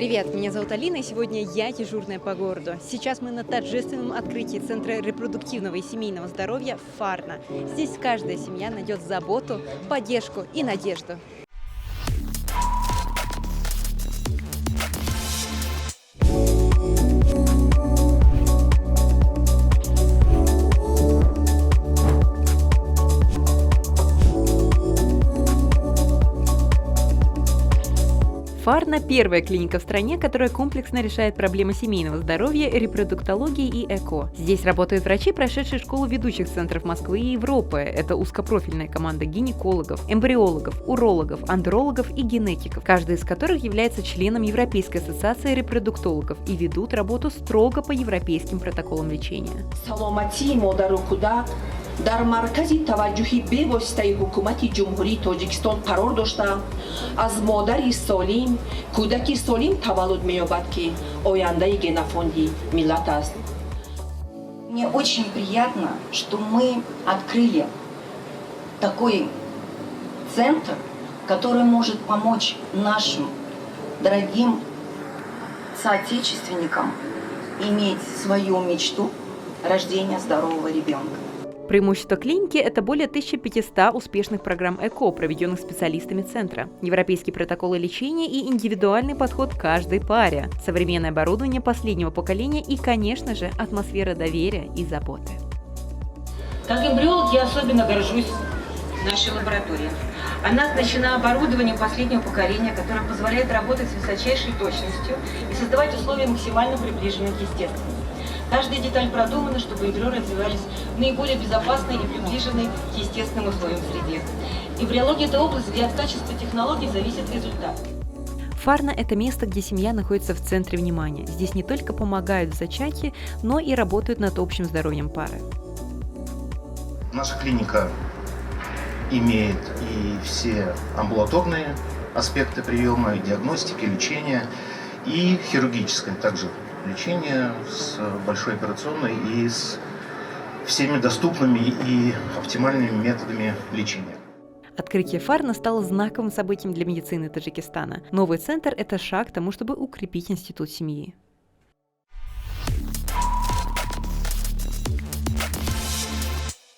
Привет, меня зовут Алина, и сегодня я дежурная по городу. Сейчас мы на торжественном открытии Центра репродуктивного и семейного здоровья «Фарна». Здесь каждая семья найдет заботу, поддержку и надежду. Фарна – первая клиника в стране, которая комплексно решает проблемы семейного здоровья, репродуктологии и ЭКО. Здесь работают врачи, прошедшие школу ведущих центров Москвы и Европы. Это узкопрофильная команда гинекологов, эмбриологов, урологов, андрологов и генетиков, каждый из которых является членом Европейской ассоциации репродуктологов и ведут работу строго по европейским протоколам лечения. дар маркази таваҷҷӯҳи бевоситаи ҳукумати ҷумҳурии Тоҷикистон қарор дошта, аз модари солим кӯдаки солим таваллуд меёбад, ки ояндаи генофонди миллат аст. Мне очень приятно, что мы открыли такой центр, который может помочь нашим дорогим соотечественникам иметь свою мечту рождения здорового ребенка. Преимущество клиники – это более 1500 успешных программ ЭКО, проведенных специалистами центра, европейские протоколы лечения и индивидуальный подход к каждой паре, современное оборудование последнего поколения и, конечно же, атмосфера доверия и заботы. Как эмбриолог я особенно горжусь нашей лабораторией. Она оснащена оборудованием последнего поколения, которое позволяет работать с высочайшей точностью и создавать условия максимально приближенные к естественным. Каждая деталь продумана, чтобы эмбрионы развивались в наиболее безопасной и приближенной к естественным условиям среде. Эмбриология – это область, где от качества технологий зависит результат. Фарна – это место, где семья находится в центре внимания. Здесь не только помогают в зачатии, но и работают над общим здоровьем пары. Наша клиника имеет и все амбулаторные аспекты приема, и диагностики, лечения, и хирургическое также лечение с большой операционной и с всеми доступными и оптимальными методами лечения. Открытие Фарна стало знаковым событием для медицины Таджикистана. Новый центр – это шаг к тому, чтобы укрепить институт семьи.